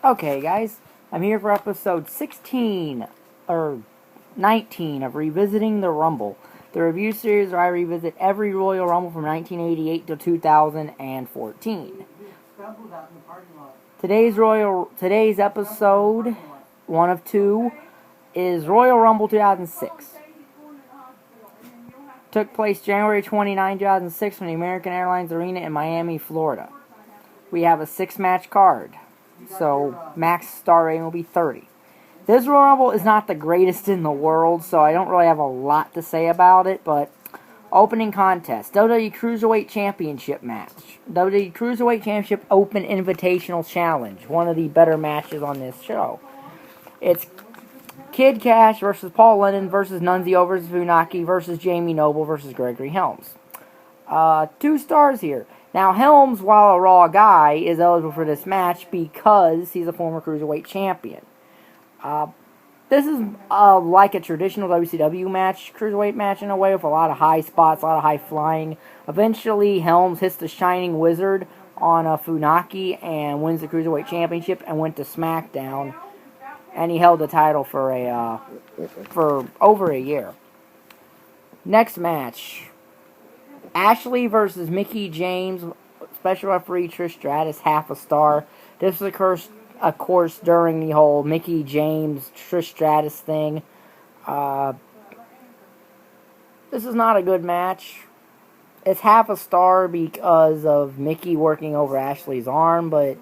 Okay, guys, I'm here for episode 16, or 19 of Revisiting the Rumble, the review series where I revisit every Royal Rumble from 1988 to 2014. Today's episode, one of two, is Royal Rumble 2006. Took place January 29, 2006 from the American Airlines Arena in Miami, Florida. We have a 6-match card. So, max star rating will be 30. This Royal Rumble is not the greatest in the world, so I don't really have a lot to say about it, but opening contest, WWE Cruiserweight Championship match. WWE Cruiserweight Championship Open Invitational Challenge, one of the better matches on this show. It's Kid Kash versus Paul London versus Nunzio versus Funaki versus Jamie Noble versus Gregory Helms. 2 stars here. Now, Helms, while a Raw guy, is eligible for this match because he's a former Cruiserweight champion. This is like a traditional WCW match, Cruiserweight match in a way, with a lot of high spots, a lot of high flying. Eventually, Helms hits the Shining Wizard on Funaki and wins the Cruiserweight Championship and went to SmackDown. And he held the title for over a year. Next match. Ashley versus Mickie James, special referee Trish Stratus, half a star. This was, of course, during the whole Mickie James, Trish Stratus thing. This is not a good match. It's half a star because of Mickie working over Ashley's arm, but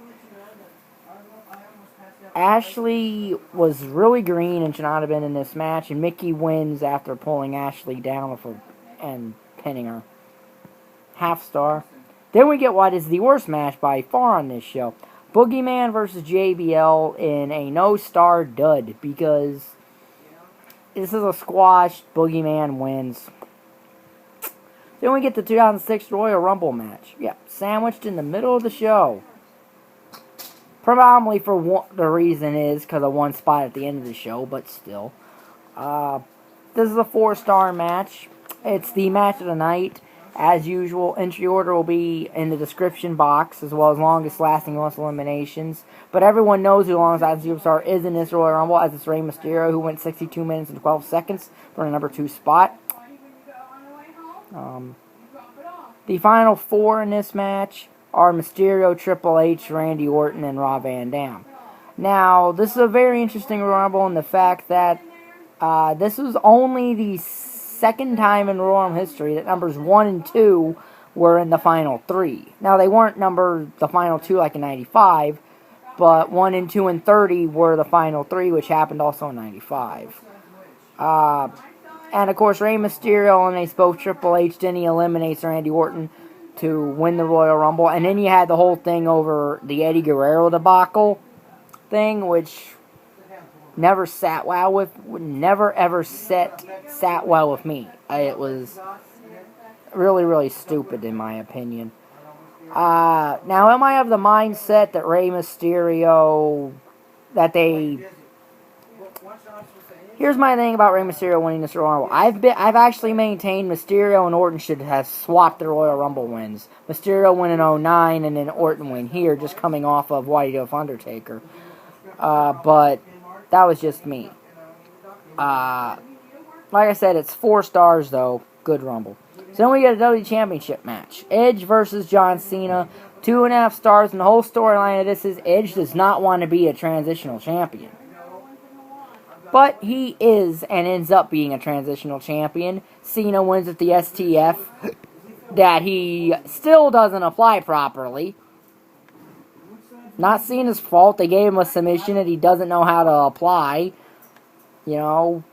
Ashley was really green and should not have been in this match, and Mickie wins after pulling Ashley down and pinning her. Half star. Then we get what is the worst match by far on this show. Boogeyman versus JBL in a no-star dud because this is a squash. Boogeyman wins. Then we get the 2006 Royal Rumble match. Yeah, sandwiched in the middle of the show. Probably for the reason is because of one spot at the end of the show, but still. This is a 4-star match. It's the match of the night. As usual, entry order will be in the description box, as well as longest lasting, most eliminations. But everyone knows who the longest lasting superstar is in this Royal Rumble, as it's Rey Mysterio, who went 62 minutes and 12 seconds for the number 2 spot. The final 4 in this match are Mysterio, Triple H, Randy Orton, and Rob Van Dam. Now, this is a very interesting Royal Rumble in the fact that this was only the second time in Royal Rumble history that numbers 1 and 2 were in the final 3. Now, they weren't numbered the final 2 like in 95, but 1 and 2 and 30 were the final 3, which happened also in 95. And, of course, Rey Mysterio eliminates both Triple H, then he eliminates Randy Orton to win the Royal Rumble. And then you had the whole thing over the Eddie Guerrero debacle thing, which never sat well with me. It was really, really stupid in my opinion. Now, am I of the mindset that Rey Mysterio, here's my thing about Rey Mysterio winning this Royal Rumble. I've actually maintained Mysterio and Orton should have swapped the Royal Rumble wins. Mysterio win in 2009 and then Orton win here, just coming off of what he did with Undertaker. But that was just me. Like I said, it's 4 stars, though. Good Rumble. So then we get a WWE Championship match. Edge versus John Cena. 2.5 stars. And the whole storyline of this is Edge does not want to be a transitional champion. But he is and ends up being a transitional champion. Cena wins at the STF that he still doesn't apply properly. Not Cena's fault. They gave him a submission that he doesn't know how to apply. You know,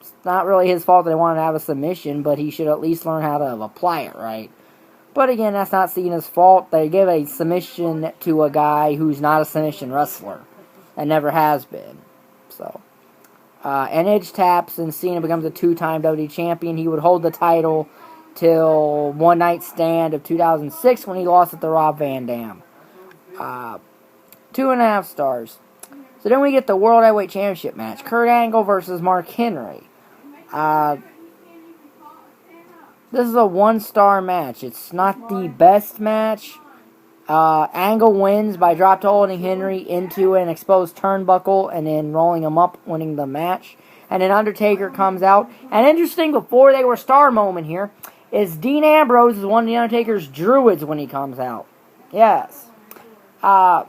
it's not really his fault that they wanted to have a submission, but he should at least learn how to apply it right. But again, that's not Cena's fault. They give a submission to a guy who's not a submission wrestler. And never has been. So, and Edge taps and Cena becomes a 2-time WWE champion. He would hold the title till One Night Stand of 2006 when he lost it to Rob Van Dam. 2.5 stars. So then we get the World Heavyweight Championship match. Kurt Angle versus Mark Henry. This is a 1-star match. It's not the best match. Angle wins by drop toe holding Henry into an exposed turnbuckle and then rolling him up, winning the match. And then Undertaker comes out. And interesting, before they were star moment here, is Dean Ambrose is one of the Undertaker's druids when he comes out. Yes. And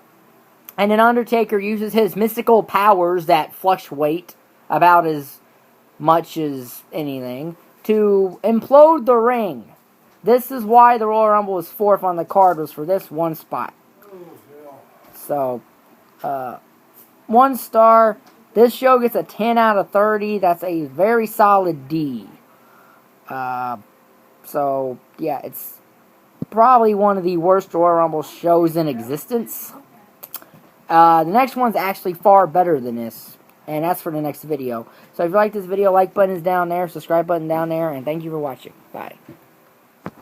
then Undertaker uses his mystical powers that fluctuate about as much as anything to implode the ring. This is why the Royal Rumble was 4th on the card, was for this one spot. So, 1 star. This show gets a 10 out of 30. That's a very solid D. So, yeah, it's probably one of the worst Royal Rumble shows in existence. The next one's actually far better than this. And that's for the next video. So if you like this video, like button is down there, subscribe button down there, and thank you for watching. Bye.